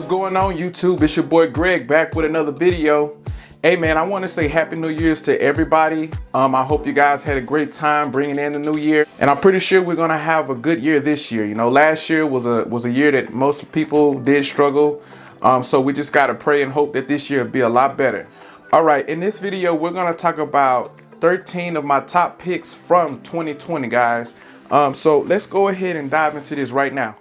going on YouTube? It's your boy Greg back with another video. Hey man, I want to say Happy New Year's to everybody. I hope you guys had a great time bringing in the new year, and I'm pretty sure we're gonna have a good year this year. You know, last year was a year that most people did struggle. So we just gotta pray and hope that this year will be a lot better. All right, in this video we're gonna talk about 13 of my top picks from 2020, guys. So let's go ahead and dive into this right now.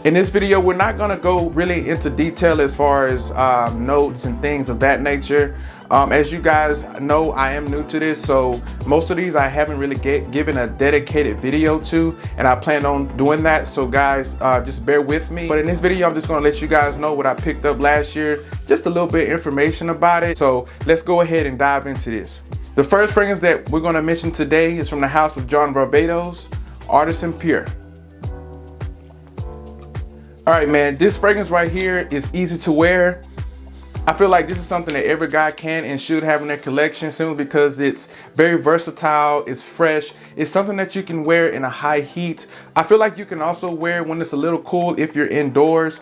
In this video, we're not gonna go really into detail as far as notes and things of that nature. As you guys know, I am new to this, so most of these I haven't really given a dedicated video to, and I plan on doing that. So guys, just bear with me. But in this video, I'm just gonna let you guys know what I picked up last year, just a little bit of information about it. So let's go ahead and dive into this. The first fragrance that we're gonna mention today is from the house of Barbados, Artisan Pure. All right, man, this fragrance right here is easy to wear. I feel like this is something that every guy can and should have in their collection, simply because it's very versatile, it's fresh, it's something that you can wear in a high heat. I feel like you can also wear when it's a little cool if you're indoors.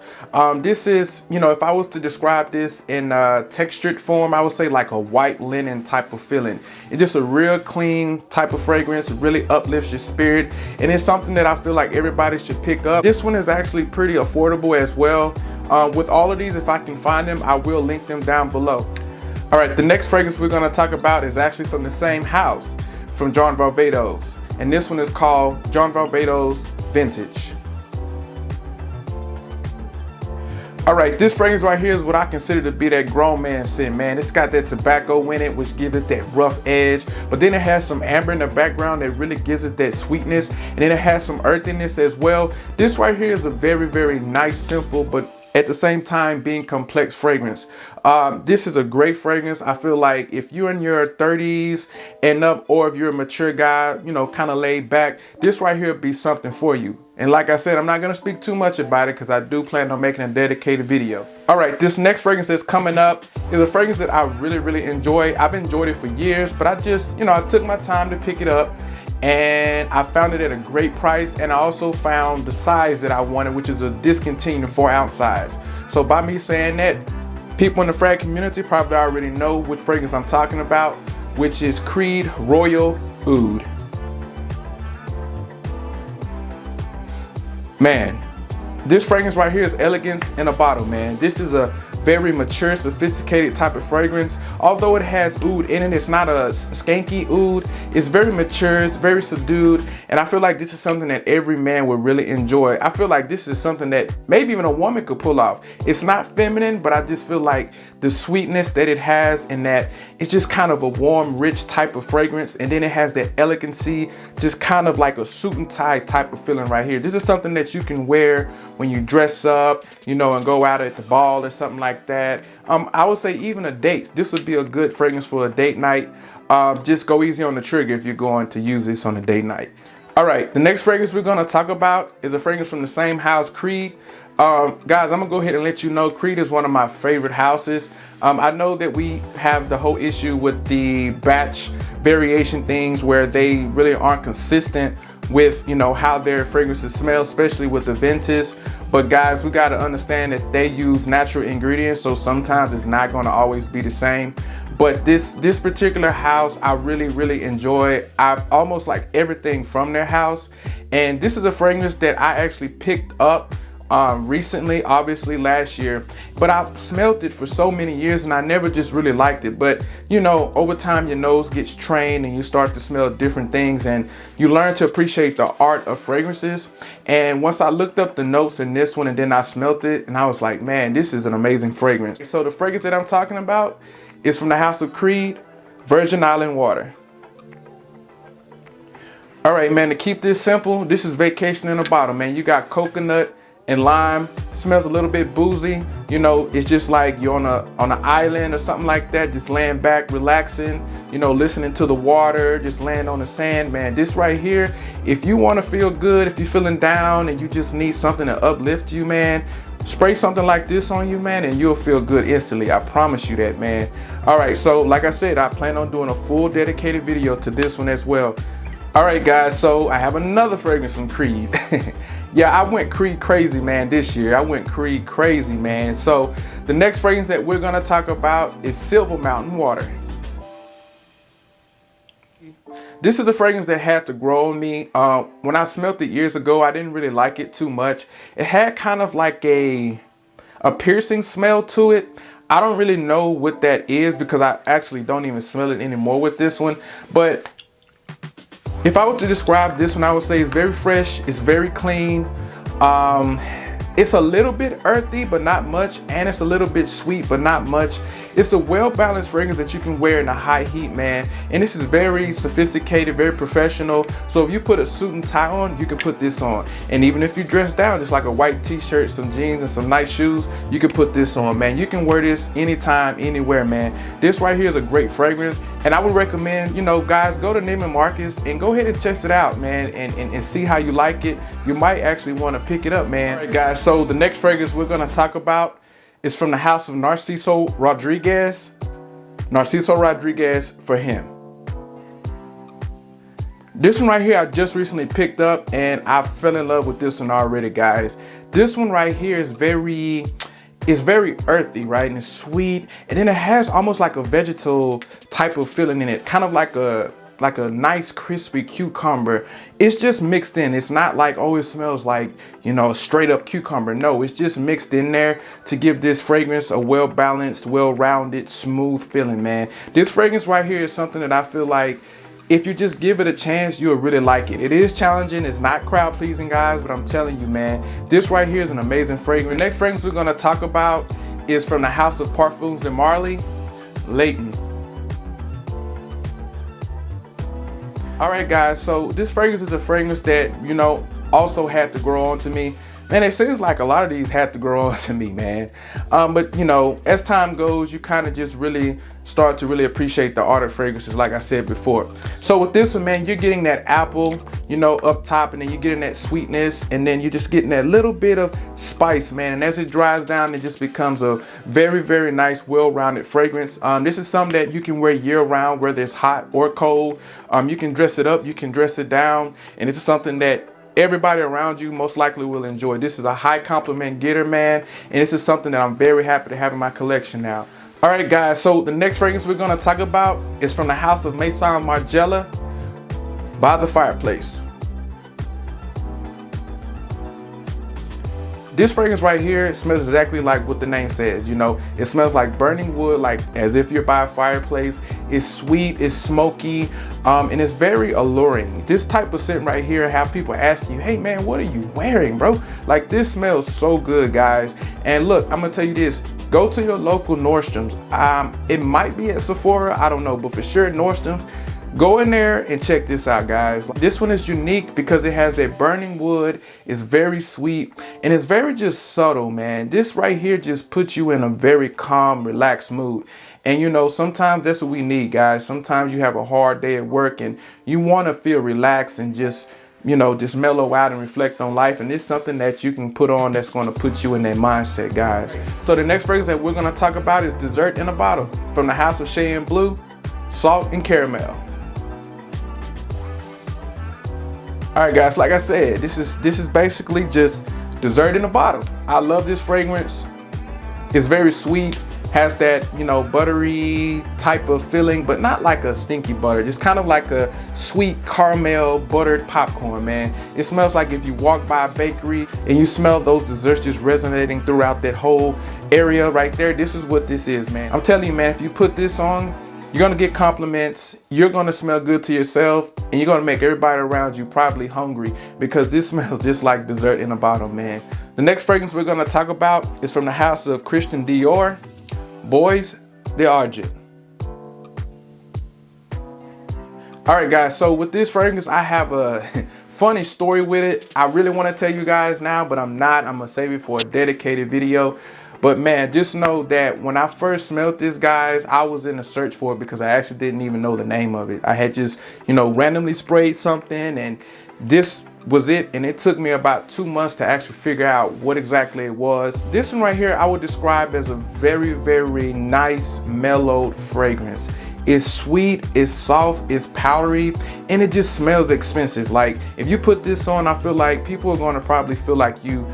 This is, you know, if I was to describe this in textured form, I would say like a white linen type of feeling. It's just a real clean type of fragrance. It really uplifts your spirit, and it's something that I feel like everybody should pick up. This one is actually pretty affordable as well. With all of these, if I can find them, I will link them down below. All right, the next fragrance we're gonna talk about is actually from the same house, from Barbados. And this one is called Barbados Vintage. All right, this fragrance right here is what I consider to be that grown man scent, man. It's got that tobacco in it, which gives it that rough edge, but then it has some amber in the background that really gives it that sweetness, and then it has some earthiness as well. This right here is a very, very nice, simple, but at the same time being complex fragrance. This is a great fragrance. I feel like if you're in your 30s and up, or if you're a mature guy, you know, kind of laid back, this right here would be something for you. And like I said, I'm not going to speak too much about it because I do plan on making a dedicated video. All right, this next fragrance that's coming up is a fragrance that I really, really enjoy. I've enjoyed it for years, but I just, you know, I took my time to pick it up, and I found it at a great price, and I also found the size that I wanted, which is a discontinued 4-ounce size. So by me saying that, people in the frag community probably already know what fragrance I'm talking about, which is Creed Royal Oud. Man, this fragrance right here is elegance in a bottle, man. This is a very mature, sophisticated type of fragrance. Although it has oud in it, it's not a skanky oud. It's very mature, it's very subdued, and I feel like this is something that every man would really enjoy. I feel like this is something that maybe even a woman could pull off. It's not feminine, but I just feel like the sweetness that it has, and that it's just kind of a warm, rich type of fragrance, and then it has that elegancy, just kind of like a suit and tie type of feeling right here. This is something that you can wear when you dress up, you know, and go out at the ball or something like that. I would say even a date, this would be a good fragrance for a date night. Just go easy on the trigger if you're going to use this on a date night. All right, the next fragrance we're going to talk about is a fragrance from the same house, Creed. Guys, I'm gonna go ahead and let you know Creed is one of my favorite houses. I know that we have the whole issue with the batch variation things where they really aren't consistent with, you know, how their fragrances smell, especially with the vintage. But guys, we got to understand that they use natural ingredients, so sometimes it's not going to always be the same. But this particular house, I really, really enjoy. I almost like everything from their house, and this is a fragrance that I actually picked up recently, obviously last year, but I've smelled it for so many years and I never just really liked it. But you know, over time your nose gets trained and you start to smell different things, and you learn to appreciate the art of fragrances. And once I looked up the notes in this one, and then I smelled it, and I was like, man, this is an amazing fragrance. So the fragrance that I'm talking about is from the house of Creed, Virgin Island Water. All right, man, to keep this simple, this is vacation in a bottle, man. You got coconut and lime. Smells a little bit boozy. You know, it's just like you're on an island or something like that, just laying back, relaxing, you know, listening to the water, just laying on the sand, man. This right here, if you want to feel good, if you're feeling down and you just need something to uplift you, man, spray something like this on you, man, and you'll feel good instantly. I promise you that, man. All right, so like I said, I plan on doing a full dedicated video to this one as well. All right, guys, so I have another fragrance from Creed. Yeah, I went Creed crazy, man, this year. I went Creed crazy, man. So the next fragrance that we're gonna talk about is Silver Mountain Water. This is the fragrance that had to grow on me. When I smelled it years ago, I didn't really like it too much. It had kind of like a piercing smell to it. I don't really know what that is because I actually don't even smell it anymore with this one. But if I were to describe this one, I would say it's very fresh, it's very clean. It's a little bit earthy, but not much, and it's a little bit sweet, but not much. It's a well-balanced fragrance that you can wear in a high heat, man. And this is very sophisticated, very professional. So if you put a suit and tie on, you can put this on. And even if you dress down, just like a white t-shirt, some jeans, and some nice shoes, you can put this on, man. You can wear this anytime, anywhere, man. This right here is a great fragrance. And I would recommend, you know, guys, go to Neiman Marcus and go ahead and test it out, man, and see how you like it. You might actually want to pick it up, man. All right, guys, so the next fragrance we're going to talk about is from the house of Narciso Rodriguez. Narciso Rodriguez for him. This one right here I just recently picked up and I fell in love with this one already, guys. This one right here is very earthy, right? And it's sweet, and then it has almost like a vegetal type of feeling in it, kind of like a nice crispy cucumber. It's just mixed in. It's not like, oh, it smells like, you know, straight up cucumber. No, it's just mixed in there to give this fragrance a well-balanced, well-rounded, smooth feeling, man. This fragrance right here is something that I feel like if you just give it a chance, you'll really like it. It is challenging, it's not crowd pleasing, guys, but I'm telling you, man, this right here is an amazing fragrance. The next fragrance we're gonna talk about is from the house of Parfums de Marly, Leighton. All right, guys, so this fragrance is a fragrance that, you know, also had to grow on to me. Man, it seems like a lot of these had to grow on to me, man. But, you know, as time goes, you kind of just really start to really appreciate the art of fragrances, like I said before. So with this one, man, you're getting that apple, you know, up top, and then you're getting that sweetness, and then you're just getting that little bit of spice, man. And as it dries down, it just becomes a very, very nice, well-rounded fragrance. This is something that you can wear year-round, whether it's hot or cold. You can dress it up, you can dress it down, and this is something that everybody around you most likely will enjoy. This is a high compliment getter, man, and this is something that I'm very happy to have in my collection now. All right, guys, so the next fragrance we're going to talk about is from the house of Maison Margiela by the Fireplace. This fragrance right here smells exactly like what the name says. You know, it smells like burning wood, like as if you're by a fireplace. It's sweet, it's smoky, and it's very alluring. This type of scent right here have people asking you, hey man, what are you wearing, bro? Like, this smells so good, guys. And look, I'm gonna tell you this, go to your local Nordstrom's. It might be at Sephora, I don't know, but for sure Nordstrom's. Go in there and check this out, guys. This one is unique because it has that burning wood, it's very sweet, and it's very just subtle, man. This right here just puts you in a very calm, relaxed mood. And you know, sometimes that's what we need, guys. Sometimes you have a hard day at work and you want to feel relaxed and just, you know, just mellow out and reflect on life. And it's something that you can put on that's going to put you in that mindset, guys. So the next fragrance that we're going to talk about is Dessert in a Bottle from the house of Cheyenne Blue, Salt and Caramel. All right, guys, like I said, this is basically just dessert in a bottle. I love this fragrance. It's very sweet, has that, you know, buttery type of feeling, but not like a stinky butter. It's kind of like a sweet caramel buttered popcorn, man. It smells like if you walk by a bakery and you smell those desserts just resonating throughout that whole area right there. This is what this is, man. I'm telling you, man, if you put this on, you're gonna get compliments, you're gonna smell good to yourself, and you're gonna make everybody around you probably hungry because this smells just like dessert in a bottle, man. The next fragrance we're gonna talk about is from the house of Christian Dior, Boys de Argent. All right, guys, so with this fragrance, I have a funny story with it. I really wanna tell you guys now, but I'm not. I'm gonna save it for a dedicated video. But man, just know that when I first smelled this, guys, I was in a search for it because I actually didn't even know the name of it. I had just, you know, randomly sprayed something and this was it. And it took me about 2 months to actually figure out what exactly it was. This one right here, I would describe as a very, very nice, mellowed fragrance. It's sweet, it's soft, it's powdery, and it just smells expensive. Like if you put this on, I feel like people are gonna probably feel like you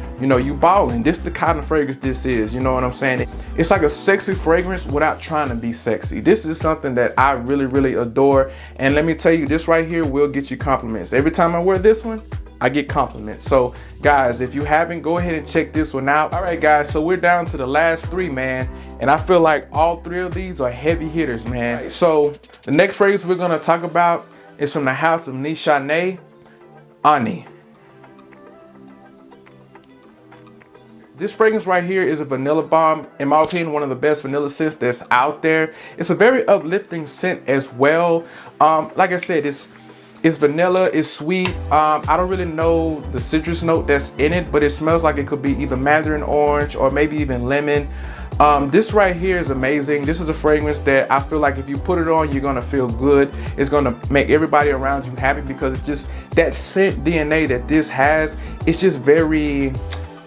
balling. This is the kind of fragrance this is, you know what I'm saying? It's like a sexy fragrance without trying to be sexy. This is something that I really, really adore. And let me tell you, this right here will get you compliments. Every time I wear this one, I get compliments. So guys, if you haven't, go ahead and check this one out. All right guys, so we're down to the last three, man. And I feel like all three of these are heavy hitters, man. Right. So the next fragrance we're gonna talk about is from the house of Nichane Ani. This fragrance right here is a vanilla bomb. In my opinion, one of the best vanilla scents that's out there. It's a very uplifting scent as well. Like I said, it's vanilla, it's sweet. I don't really know the citrus note that's in it, but it smells like it could be either mandarin orange or maybe even lemon. This right here is amazing. This is a fragrance that I feel like if you put it on, you're gonna feel good. It's gonna make everybody around you happy because it's just that scent DNA that this has. It's just very,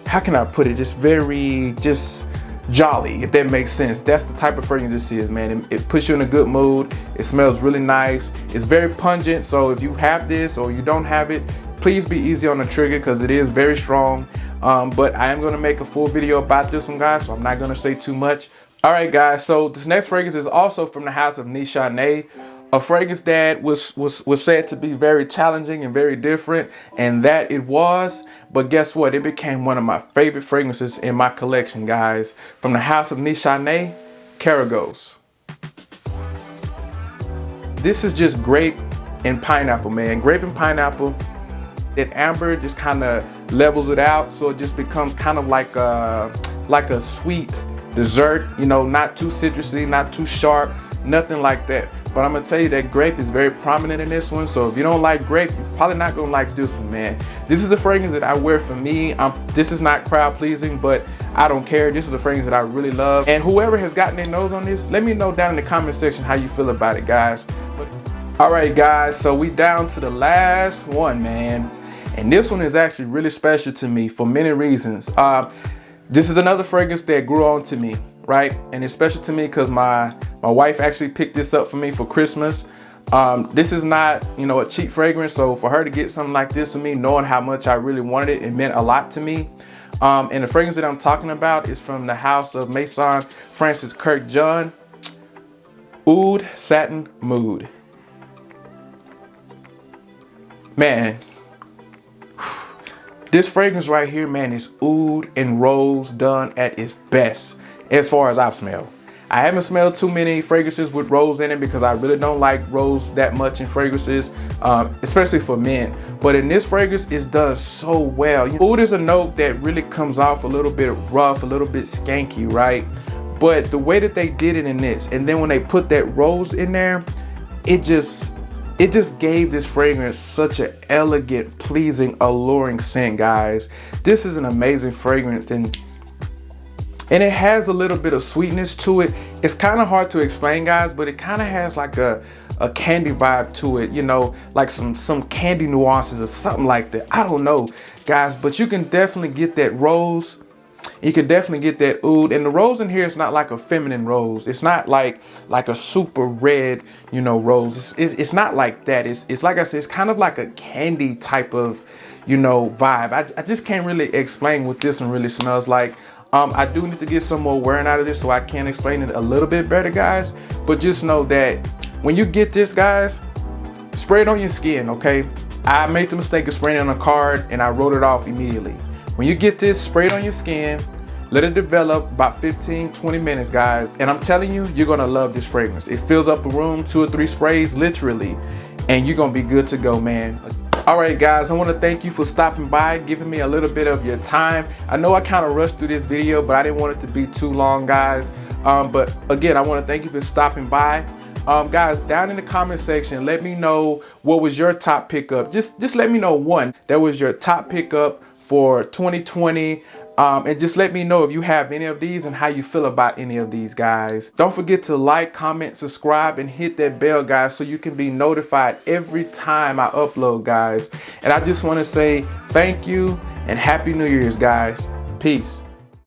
how can I put it? Just jolly, if that makes sense. That's the type of fragrance this is, man. It puts you in a good mood. It smells really nice. It's very pungent. So if you have this or you don't have it, please be easy on the trigger because it is very strong. But I am gonna make a full video about this one, guys, so I'm not gonna say too much. All right, guys, so this next fragrance is also from the house of Nichane, a fragrance that was said to be very challenging and very different, and that it was. But guess what? It became one of my favorite fragrances in my collection, guys. From the house of Nichane, Caragos. This is just grape and pineapple, man. Grape and pineapple. That amber just kind of levels it out, so it just becomes kind of like a sweet dessert. You know, not too citrusy, not too sharp, nothing like that. But I'm gonna tell you that grape is very prominent in this one. So if you don't like grape, you're probably not gonna like this one, man. This is the fragrance that I wear for me. This is not crowd pleasing, but I don't care. This is the fragrance that I really love. And whoever has gotten their nose on this, let me know down in the comment section how you feel about it, guys. All right, guys, so we down to the last one, man. And this one is actually really special to me for many reasons. This is another fragrance that grew on to me, right? And it's special to me because my wife actually picked this up for me for Christmas. This is not, a cheap fragrance. So for her to get something like this for me, knowing how much I really wanted it, it meant a lot to me. And the fragrance that I'm talking about is from the house of Maison Francis Kirk John, Oud Satin Mood. Man, this fragrance right here, man, is oud and rose done at its best as far as I've smelled. I haven't smelled too many fragrances with rose in it because I really don't like rose that much in fragrances, especially for men. But in this fragrance, it's done so well. Oud is a note that really comes off a little bit rough, a little bit skanky, right? But the way that they did it in this, and then when they put that rose in there, it just gave this fragrance such an elegant, pleasing, alluring scent, guys. This is an amazing fragrance, and it has a little bit of sweetness to it. It's kind of hard to explain, guys, but it kind of has like a candy vibe to it, like some candy nuances or something like that. I don't know, guys, but you can definitely get that rose. You can definitely get that oud, and the rose in here is not like a feminine rose. It's not like a super red, rose. It's not like that. It's like I said, it's kind of like a candy type of, vibe. I just can't really explain what this one really smells like. I do need to get some more wearing out of this so I can explain it a little bit better, guys. But just know that when you get this, guys, spray it on your skin, okay? I made the mistake of spraying it on a card and I wrote it off immediately. When you get this, spray it on your skin, let it develop about 15-20 minutes, guys. And I'm telling you, you're gonna love this fragrance. It fills up a room, 2 or 3 sprays, literally, and you're gonna be good to go, man. All right, guys, I wanna thank you for stopping by, giving me a little bit of your time. I know I kind of rushed through this video, but I didn't want it to be too long, guys. But again, I wanna thank you for stopping by. Guys, down in the comment section, let me know what was your top pickup. Just let me know one that was your top pickup for 2020, and just let me know if you have any of these and how you feel about any of these, guys. Don't forget to like, comment, subscribe, and hit that bell, guys, so you can be notified every time I upload, guys. And I just want to say thank you and Happy New Year's, guys. Peace.